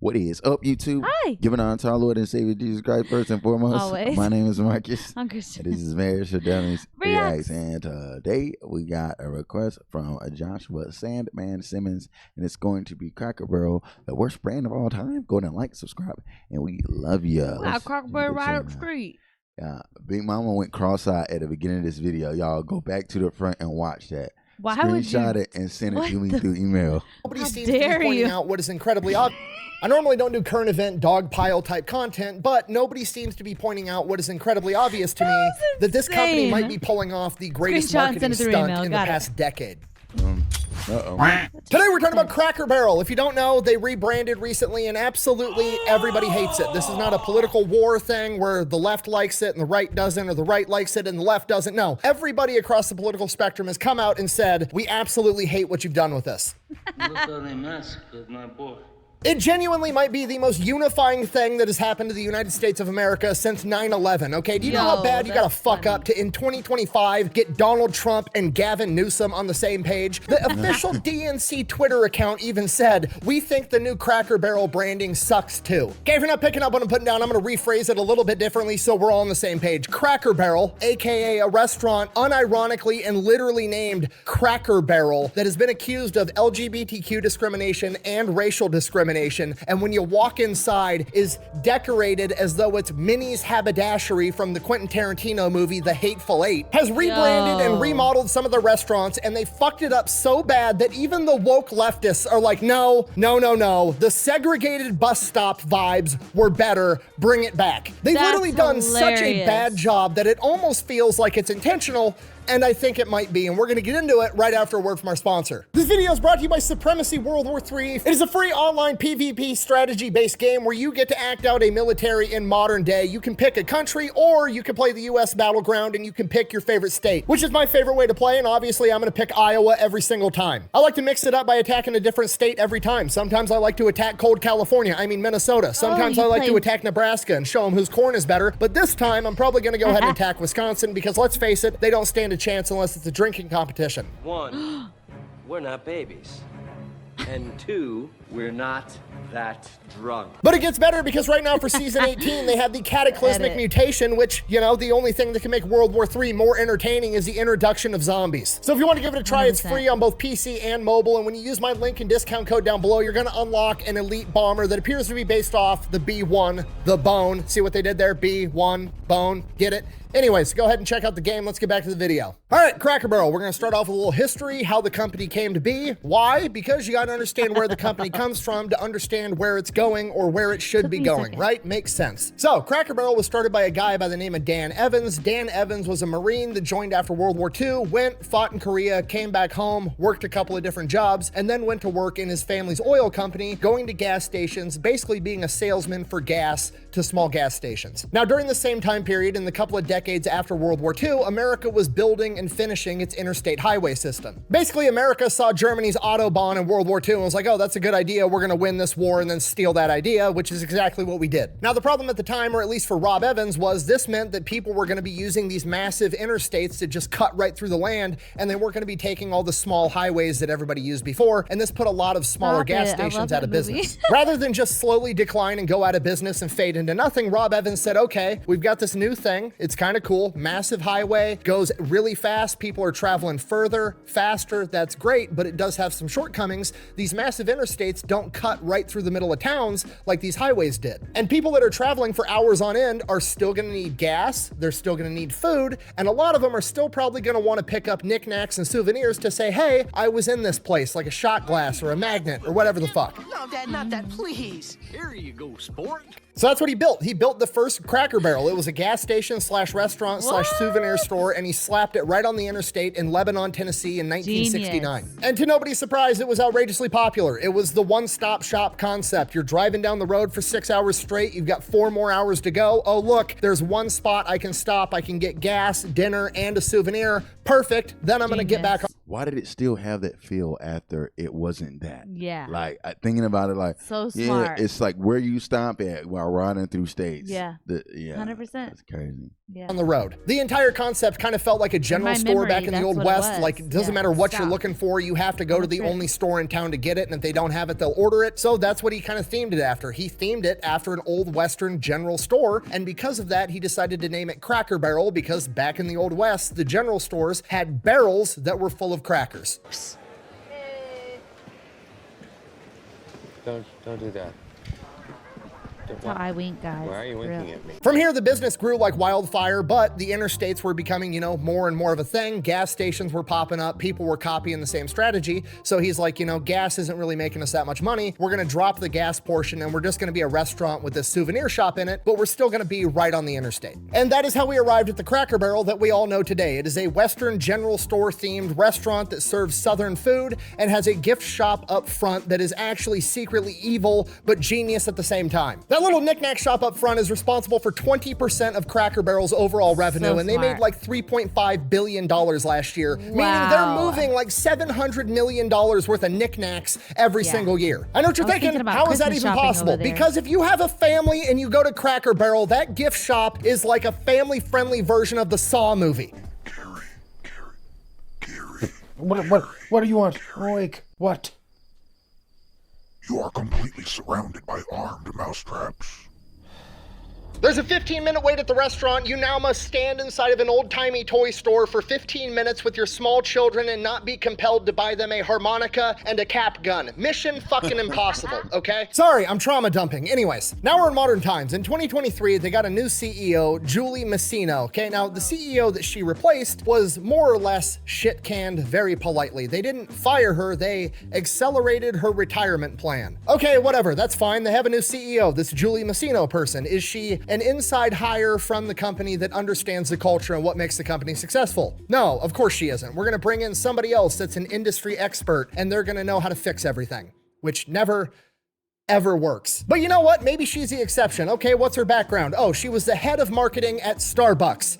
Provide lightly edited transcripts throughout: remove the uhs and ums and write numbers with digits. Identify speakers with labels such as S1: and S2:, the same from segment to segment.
S1: What is up, YouTube?
S2: Hi.
S1: Giving honor to our Lord and Savior Jesus Christ first and foremost.
S2: Always.
S1: My name is Marcus.
S2: I'm Christian.
S1: And this is Marriage Dummies
S2: Reacts.
S1: Reacts. And today we got a request from Joshua Sandman Simmons, and it's going to be Cracker Barrel, the worst brand of all time. Go ahead and like, subscribe, and we love you.
S2: Wow, Cracker Barrel right up the street.
S1: Big Mama went cross-eyed at the beginning of this video. Y'all go back to the front and watch that.
S2: Why
S1: Screenshot it and send it to me through email.
S3: Nobody seems to be pointing out what is incredibly obvious. I normally don't do current event dog pile type content, but nobody seems to be pointing out what is incredibly obvious to me, that this company might be pulling off the greatest marketing stunt in the past decade. Today we're talking about Cracker Barrel. If you don't know, they rebranded recently and absolutely everybody hates it. This is not a political war thing where the left likes it and the right doesn't, or the right likes it and the left doesn't. No, everybody across the political spectrum has come out and said, we absolutely hate what you've done with this.
S4: Look how they massacred my boy.
S3: It genuinely might be the most unifying thing that has happened to the United States of America since 9/11, okay? Do you know how bad you gotta fuck up to, in 2025, get Donald Trump and Gavin Newsom on the same page? The official DNC Twitter account even said, we think the new Cracker Barrel branding sucks too. Okay, if you're not picking up what I'm putting down, I'm gonna rephrase it a little bit differently so we're all on the same page. Cracker Barrel, AKA a restaurant unironically and literally named Cracker Barrel that has been accused of LGBTQ discrimination and racial discrimination, and when you walk inside is decorated as though it's Minnie's haberdashery from the Quentin Tarantino movie The Hateful Eight, has rebranded and remodeled some of the restaurants, and they fucked it up so bad that even the woke leftists are like, no, the segregated bus stop vibes were better, bring it back. They've literally done such a bad job that it almost feels like it's intentional, and I think it might be, and we're gonna get into it right after a word from our sponsor. This video is brought to you by Supremacy World War III. It is a free online PvP strategy-based game where you get to act out a military in modern day. You can pick a country, or you can play the US battleground, and you can pick your favorite state, which is my favorite way to play, and obviously I'm gonna pick Iowa every single time. I like to mix it up by attacking a different state every time. Sometimes I like to attack cold California, Minnesota. Sometimes I like to attack Nebraska and show them whose corn is better, but this time I'm probably gonna go ahead and attack Wisconsin because let's face it, they don't stand a chance unless it's a drinking competition.
S5: One, we're not babies. And two, we're not that drunk.
S3: But it gets better because right now for season 18, they have the cataclysmic mutation, which, you know, the only thing that can make World War III more entertaining is the introduction of zombies. So if you want to give it a try, 100%. It's free on both PC and mobile. And when you use my link and discount code down below, you're going to unlock an elite bomber that appears to be based off the B1, the bone. See what they did there? B1, bone, get it? Anyways, go ahead and check out the game. Let's get back to the video. All right, Cracker Barrel, we're gonna start off with a little history, how the company came to be. Why? Because you gotta understand where the company comes from to understand where it's going or where it should be going, right? Makes sense. So, Cracker Barrel was started by a guy by the name of Dan Evans. Dan Evans was a Marine that joined after World War II, went, fought in Korea, came back home, worked a couple of different jobs, and then went to work in his family's oil company, going to gas stations, basically being a salesman for gas to small gas stations. Now, during the same time period, in the couple of decades after World War II, America was building and finishing its interstate highway system. Basically, America saw Germany's Autobahn in World War II and was like, oh, that's a good idea. We're gonna win this war and then steal that idea, which is exactly what we did. Now, the problem at the time, or at least for Rob Evans, was this meant that people were gonna be using these massive interstates to just cut right through the land, and they weren't gonna be taking all the small highways that everybody used before, and this put a lot of smaller gas stations out of business. Rather than just slowly decline and go out of business and fade into nothing, Rob Evans said, okay, we've got this new thing. It's kind of cool. Massive highway, goes really fast. People are traveling further, faster. That's great, but it does have some shortcomings. These massive interstates don't cut right through the middle of towns like these highways did. And people that are traveling for hours on end are still gonna need gas. They're still gonna need food. And a lot of them are still probably gonna wanna pick up knickknacks and souvenirs to say, hey, I was in this place, like a shot glass or a magnet or whatever the fuck.
S6: No, Dad, not that, please. Here you go, sport.
S3: So that's what he built. He built the first Cracker Barrel. It was a gas station slash restaurant slash souvenir store, and he slapped it right on the interstate in Lebanon, Tennessee in 1969. Genius. And to nobody's surprise, it was outrageously popular. It was the one-stop shop concept. You're driving down the road for 6 hours straight. You've got 4 more hours to go. Oh, look, there's one spot I can stop. I can get gas, dinner, and a souvenir. Perfect. Then I'm going to get back on.
S1: why did it still have that feel after it wasn't that?
S2: Yeah.
S1: Like thinking about it, like
S2: So
S1: yeah,
S2: smart.
S1: it's like where you stop at while riding through states.
S2: Yeah.
S1: Yeah,
S2: 100%.
S1: That's crazy.
S2: Yeah.
S3: On the road. The entire concept kind of felt like a general
S2: my
S3: store
S2: memory,
S3: back in the
S2: that's
S3: Old
S2: what it
S3: West.
S2: was.
S3: Like, it doesn't
S2: Yeah,
S3: matter what you're
S2: stop.
S3: looking for, you have to go to the
S2: That's it.
S3: only store in town to get it, and if they don't have it, they'll order it. So that's what he kind of themed it after. He themed it after an Old Western general store, and because of that, he decided to name it Cracker Barrel, because back in the Old West, the general stores had barrels that were full of crackers.
S7: Don't do that.
S2: That's how I wink, guys.
S7: Why are you winking
S2: Real.
S7: at me?
S3: From here, the business grew like wildfire, but the interstates were becoming, more and more of a thing. Gas stations were popping up. People were copying the same strategy. So he's like, gas isn't really making us that much money. We're going to drop the gas portion and we're just going to be a restaurant with this souvenir shop in it, but we're still going to be right on the interstate. And that is how we arrived at the Cracker Barrel that we all know today. It is a Western general store themed restaurant that serves Southern food and has a gift shop up front that is actually secretly evil, but genius at the same time. That little knickknack shop up front is responsible for 20% of Cracker Barrel's overall revenue,
S2: So
S3: and they made
S2: smart.
S3: like $3.5 billion last year, meaning
S2: Wow.
S3: they're moving like $700 million worth of knickknacks every
S2: Yeah.
S3: single year. I know what you're
S2: I was
S3: thinking,
S2: thinking about
S3: how is that
S2: Christmas
S3: even
S2: shopping
S3: possible?
S2: over there.
S3: Because if you have a family and you go to Cracker Barrel, that gift shop is like a family-friendly version of the Saw movie.
S8: What do you want? Oik, what?
S9: You are completely surrounded by armed mousetraps.
S3: There's a 15-minute wait at the restaurant. You now must stand inside of an old-timey toy store for 15 minutes with your small children and not be compelled to buy them a harmonica and a cap gun. Mission fucking impossible, okay? Sorry, I'm trauma dumping. Anyways, now we're in modern times. In 2023, they got a new CEO, Julie Messino, okay? Now, the CEO that she replaced was more or less shit-canned very politely. They didn't fire her, they accelerated her retirement plan. Okay, whatever, that's fine. They have a new CEO, this Julie Messino person. Is she an inside hire from the company that understands the culture and what makes the company successful? No, of course she isn't. We're gonna bring in somebody else that's an industry expert and they're gonna know how to fix everything, which never ever works. But you know what? Maybe she's the exception. Okay, what's her background? Oh, she was the head of marketing at Starbucks.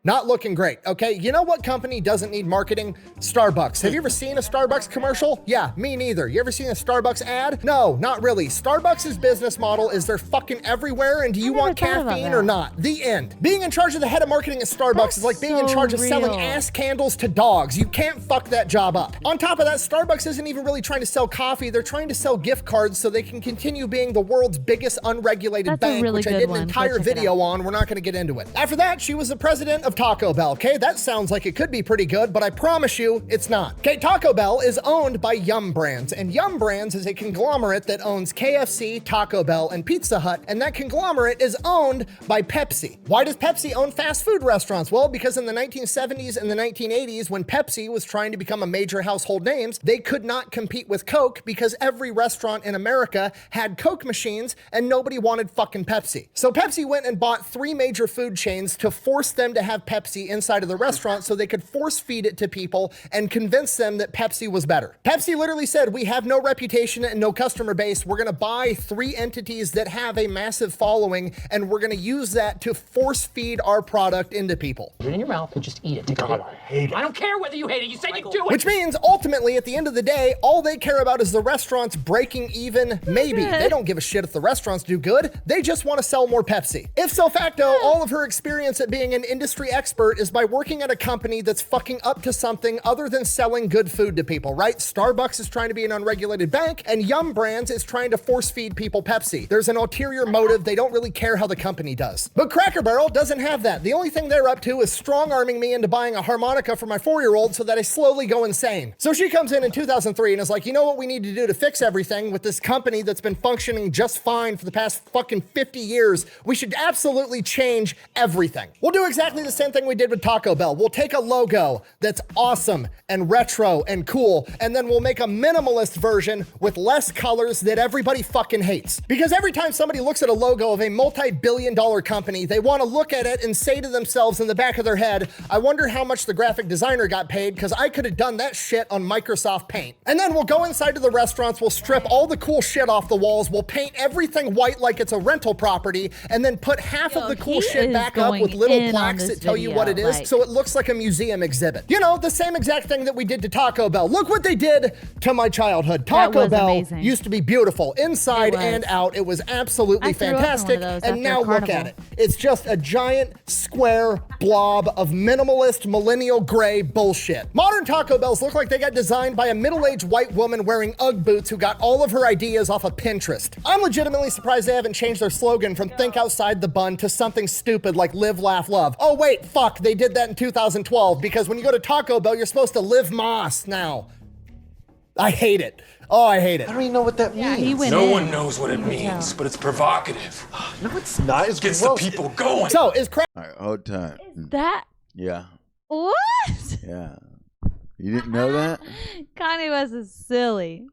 S3: Not looking great, okay? You know what company doesn't need marketing? Starbucks. Have you ever seen a Starbucks commercial? Yeah, me neither. You ever seen a Starbucks ad? No, not really. Starbucks' business model is they're fucking everywhere, and do you
S2: never
S3: want
S2: thought about
S3: caffeine
S2: that.
S3: or not? The end. Being in charge of the head of marketing at Starbucks
S2: That's
S3: is like being in
S2: so
S3: charge of selling
S2: real.
S3: ass candles to dogs. You can't fuck that job up. On top of that, Starbucks isn't even really trying to sell coffee. They're trying to sell gift cards so they can continue being the world's biggest unregulated
S2: That's a
S3: bank,
S2: really
S3: which I
S2: good
S3: did an
S2: one. Go
S3: entire
S2: check it
S3: video
S2: out.
S3: on. We're not going to get into it. After that, she was the president of Taco Bell. Okay, that sounds like it could be pretty good, but I promise you, it's not. Okay, Taco Bell is owned by Yum Brands, and Yum Brands is a conglomerate that owns KFC, Taco Bell, and Pizza Hut, and that conglomerate is owned by Pepsi. Why does Pepsi own fast food restaurants? Well, because in the 1970s and the 1980s, when Pepsi was trying to become a major household name, they could not compete with Coke because every restaurant in America had Coke machines and nobody wanted fucking Pepsi. So Pepsi went and bought 3 major food chains to force them to have Pepsi inside of the restaurant so they could force feed it to people and convince them that Pepsi was better. Pepsi literally said, we have no reputation and no customer base. We're gonna buy 3 entities that have a massive following and we're gonna use that to force feed our product into people.
S6: Put it in your mouth and just eat it. God, I hate it. I don't care whether you hate it. You said you do it.
S3: Which means ultimately at the end of the day, all they care about is the restaurants breaking even, maybe. They don't give a shit if the restaurants do good. They just want to sell more Pepsi. If so facto, all of her experience at being an industry expert is by working at a company that's fucking up to something other than selling good food to people, right? Starbucks is trying to be an unregulated bank and Yum Brands is trying to force feed people Pepsi. There's an ulterior motive. They don't really care how the company does. But Cracker Barrel doesn't have that. The only thing they're up to is strong-arming me into buying a harmonica for my 4-year-old so that I slowly go insane. So she comes in 2003 and is like, you know what we need to do to fix everything with this company that's been functioning just fine for the past fucking 50 years? We should absolutely change everything. We'll do exactly the same thing we did with Taco Bell. We'll take a logo that's awesome and retro and cool, and then we'll make a minimalist version with less colors that everybody fucking hates. Because every time somebody looks at a logo of a multi-billion-dollar company, they want to look at it and say to themselves in the back of their head, I wonder how much the graphic designer got paid because I could have done that shit on Microsoft Paint. And then we'll go inside to the restaurants, we'll strip all the cool shit off the walls, we'll paint everything white like it's a rental property, and then put half of the cool
S2: he
S3: shit
S2: is
S3: back up with
S2: going
S3: little
S2: in on
S3: plaques
S2: this
S3: that tell tell you what it is,
S2: like-
S3: so it looks like a museum exhibit. You know, the same exact thing that we did to Taco Bell. Look what they did to my childhood. Taco
S2: was
S3: Bell
S2: amazing.
S3: used to be beautiful inside
S2: It was.
S3: and out. It was absolutely
S2: I threw up in one of
S3: fantastic.
S2: those
S3: And
S2: after
S3: now
S2: a
S3: look at
S2: carnival.
S3: it. It's just a giant square blob of minimalist millennial gray bullshit. Modern Taco Bells look like they got designed by a middle-aged white woman wearing Ugg boots who got all of her ideas off of Pinterest. I'm legitimately surprised they haven't changed their slogan from think outside the bun to something stupid like live, laugh, love. Oh wait, fuck, they did that in 2012 because when you go to Taco Bell, you're supposed to live Moss now. I hate it. Oh, I hate it.
S7: I don't even know what that means.
S2: He went
S6: No
S2: in.
S6: one knows what it means, but it's provocative.
S7: No, it's not. It's
S6: Gets
S7: gross.
S6: the people going.
S3: So, is crack
S1: All right, hold time.
S2: That
S1: Yeah,
S2: what?
S1: yeah. You didn't know that?
S2: Kanye West is silly.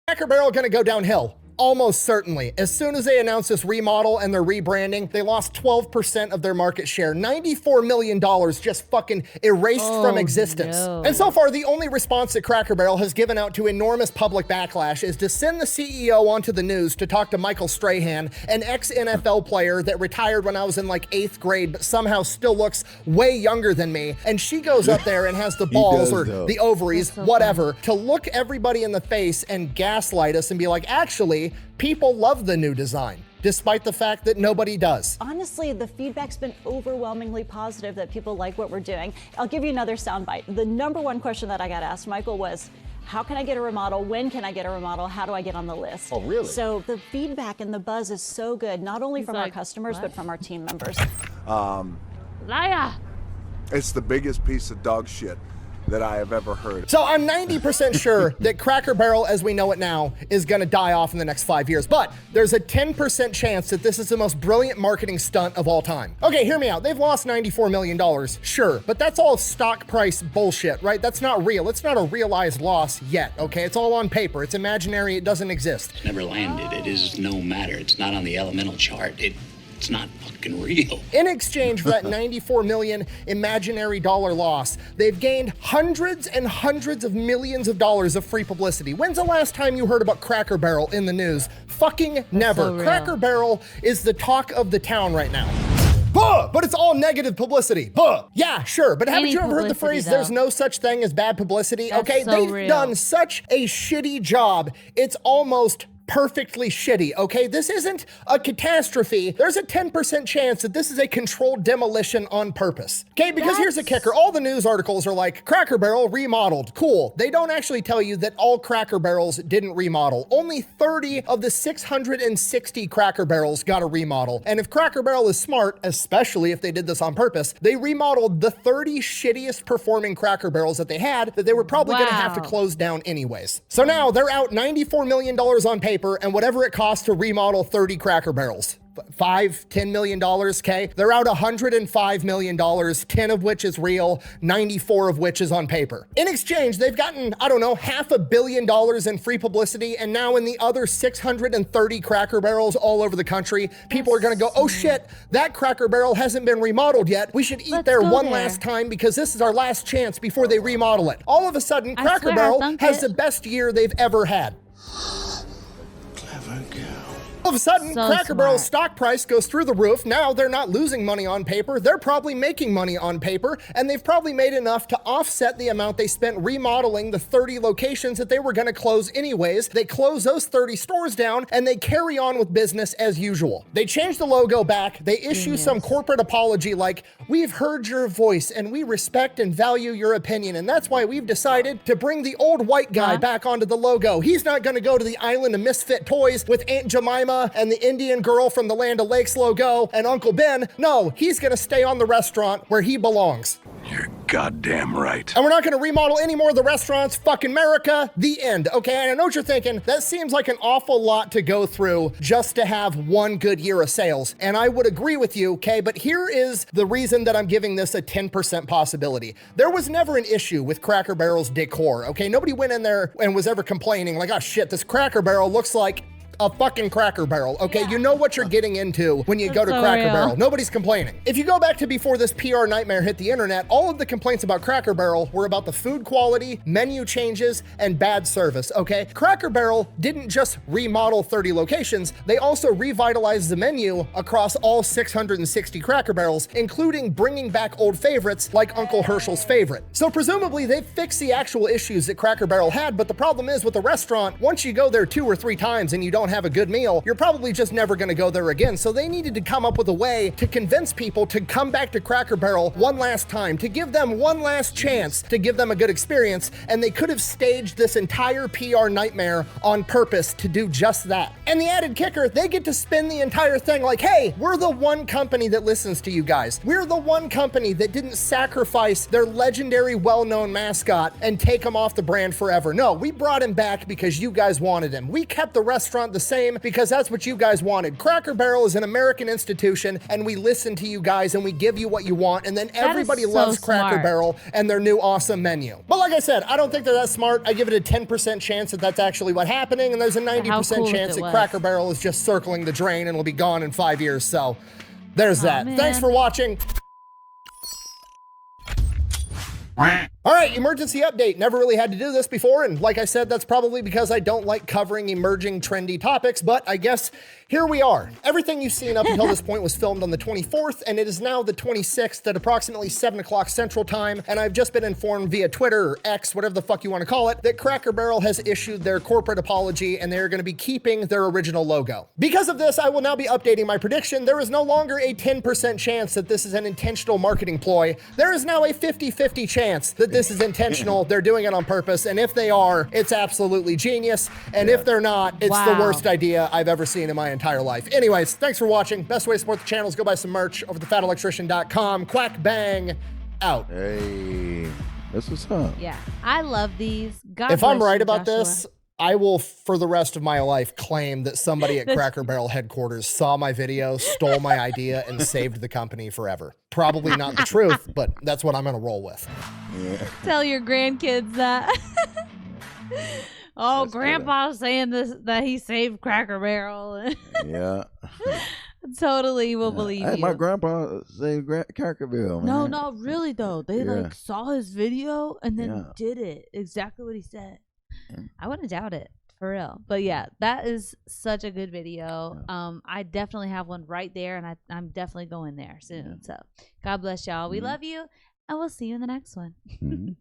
S3: Cracker Barrel gonna go downhill? Almost certainly. As soon as they announced this remodel and their rebranding, they lost 12% of their market share. $94 million just fucking erased from existence.
S2: no.
S3: And so far, the only response that Cracker Barrel has given out to enormous public backlash is to send the CEO onto the news to talk to Michael Strahan, an ex-NFL player that retired when I was in like 8th grade, but somehow still looks way younger than me. And she goes up there and has the balls
S1: does,
S3: or
S1: though.
S3: the ovaries,
S2: That's so
S3: whatever, to look everybody in the face and gaslight us and be like, actually, people love the new design, despite the fact that nobody does.
S10: Honestly, the feedback's been overwhelmingly positive that people like what we're doing. I'll give you another soundbite. The number one question that I got asked, Michael, was, how can I get a remodel? When can I get a remodel? How do I get on the list?
S7: Oh, really?
S10: So the feedback and the buzz is so good, not only from our
S2: like,
S10: customers,
S2: what?
S10: but from our team members.
S2: Liar.
S9: It's the biggest piece of dog shit that I have ever heard.
S3: So I'm 90% sure that Cracker Barrel, as we know it now, is gonna die off in the next 5 years. But there's a 10% chance that this is the most brilliant marketing stunt of all time. Okay, hear me out. They've lost $94 million, sure, but that's all stock price bullshit, right? That's not real. It's not a realized loss yet, okay? It's all on paper. It's imaginary. It doesn't exist.
S11: Never landed. It is no matter. It's not on the elemental chart. It's not fucking real.
S3: In exchange for that 94 million imaginary dollar loss, they've gained hundreds and hundreds of millions of dollars of free publicity. When's the last time you heard about Cracker Barrel in the news? Fucking never.
S2: so real.
S3: Cracker Barrel is the talk of the town right now. Buh! But it's all negative publicity. Buh! Yeah, sure. But haven't
S2: Any
S3: you ever heard the
S2: publicity,
S3: phrase,
S2: though.
S3: there's no such thing as bad publicity?
S2: That's
S3: Okay,
S2: so
S3: they've
S2: real.
S3: done such a shitty job. It's almost perfectly shitty, okay? This isn't a catastrophe. There's a 10% chance that this is a controlled demolition on purpose. Okay, because here's the kicker. All the news articles are like, Cracker Barrel remodeled. Cool. They don't actually tell you that all Cracker Barrels didn't remodel. Only 30 of the 660 Cracker Barrels got a remodel. And if Cracker Barrel is smart, especially if they did this on purpose, they remodeled the 30 shittiest performing Cracker Barrels that they had that they were probably gonna have to
S2: Wow.
S3: close down anyways. So now they're out $94 million on paper and whatever it costs to remodel 30 Cracker Barrels. $5-10 million, okay? They're out $105 million, 10 of which is real, 94 of which is on paper. In exchange, they've gotten, I don't know, $500 million in free publicity, and now in the other 630 Cracker Barrels all over the country, people are gonna go, oh shit, that Cracker Barrel hasn't been remodeled yet. We should eat
S2: Let's
S3: there
S2: go
S3: one
S2: there.
S3: last time because this is our last chance before they remodel it. All of a sudden,
S2: I
S3: Cracker
S2: swear, I
S3: Barrel
S2: thunk
S3: has
S2: it.
S3: the best year they've ever had.
S9: Clever girl.
S3: All of a sudden,
S2: So
S3: Cracker Barrel's
S2: smart.
S3: stock price goes through the roof. Now they're not losing money on paper. They're probably making money on paper, and they've probably made enough to offset the amount they spent remodeling the 30 locations that they were going to close anyways. They close those 30 stores down, and they carry on with business as usual. They change the logo back. They issue some corporate apology like, we've heard your voice, and we respect and value your opinion, and that's why we've decided to bring the old white guy back onto the logo. He's not going to go to the Island of Misfit Toys with Aunt Jemima and the Indian girl from the Land of Lakes logo and Uncle Ben. No, he's gonna stay on the restaurant where he belongs.
S9: You're goddamn right.
S3: And we're not gonna remodel any more of the restaurants. Fucking America, the end. Okay, and I know what you're thinking. That seems like an awful lot to go through just to have one good year of sales. And I would agree with you, okay? But here is the reason that I'm giving this a 10% possibility. There was never an issue with Cracker Barrel's decor, okay? Nobody went in there and was ever complaining like, oh shit, this Cracker Barrel looks like a fucking Cracker Barrel, okay?
S2: Yeah.
S3: You know what you're getting into when you go to
S2: so
S3: Cracker
S2: real.
S3: Barrel. Nobody's complaining. If you go back to before this PR nightmare hit the internet, all of the complaints about Cracker Barrel were about the food quality, menu changes, and bad service, okay? Cracker Barrel didn't just remodel 30 locations, they also revitalized the menu across all 660 Cracker Barrels, including bringing back old favorites like Uncle Herschel's favorite. So presumably they fixed the actual issues that Cracker Barrel had, but the problem is with the restaurant, once you go there 2 or 3 times and you don't have a good meal, you're probably just never gonna go there again. So they needed to come up with a way to convince people to come back to Cracker Barrel one last time, to give them one last chance, to give them a good experience, and they could have staged this entire PR nightmare on purpose to do just that. And the added kicker, they get to spin the entire thing like, hey, we're the one company that listens to you guys. We're the one company that didn't sacrifice their legendary, well-known mascot and take him off the brand forever. No, we brought him back because you guys wanted him. We kept the restaurant the same because that's what you guys wanted. Cracker Barrel is an American institution, and we listen to you guys and we give you what you want, and then everybody
S2: so
S3: loves Cracker
S2: smart.
S3: Barrel and their new awesome menu. But like I said, I don't think they're that smart. I give it a 10% chance that that's actually what's happening, and there's a 90%
S2: cool
S3: chance
S2: it
S3: that
S2: was.
S3: Cracker Barrel is just circling the drain and will be gone in 5 years. So there's that.
S2: man.
S3: Thanks for watching. All right, emergency update. Never really had to do this before, and like I said, that's probably because I don't like covering emerging trendy topics, but I guess here we are. Everything you've seen up until this point was filmed on the 24th, and it is now the 26th at approximately 7 o'clock Central Time, and I've just been informed via Twitter or X, whatever the fuck you want to call it, that Cracker Barrel has issued their corporate apology, and they're going to be keeping their original logo. Because of this, I will now be updating my prediction. There is no longer a 10% chance that this is an intentional marketing ploy. There is now a 50-50 chance that this is intentional. They're doing it on purpose, and if they are, it's absolutely genius, and if they're not, it's the
S2: Wow.
S3: worst idea I've ever seen in my entire life. Anyways, thanks for watching. Best way to support the channel is go buy some merch over at thefatelectrician.com. Quack bang, out.
S1: Hey, that's what's up.
S2: Yeah, I love these. God
S3: If I'm
S2: bless
S3: right
S2: you,
S3: about
S2: Joshua.
S3: this, I will, for the rest of my life, claim that somebody at Cracker Barrel headquarters saw my video, stole my idea, and saved the company forever. Probably not the truth, but that's what I'm gonna roll with.
S2: Tell your grandkids that. Oh,
S1: That's
S2: Grandpa's saying this that he saved Cracker Barrel.
S1: Yeah.
S2: Totally will believe
S1: Hey,
S2: you.
S1: my grandpa saved Cracker Barrel, man.
S2: No, really though. They
S1: Yeah.
S2: like saw his video and then
S1: Yeah.
S2: did it exactly what he said.
S1: Yeah.
S2: I wouldn't doubt it for real. But yeah, that is such a good video. I definitely have one right there, and I'm definitely going there soon. So God bless y'all. We love you, and we'll see you in the next one.
S1: Mhm.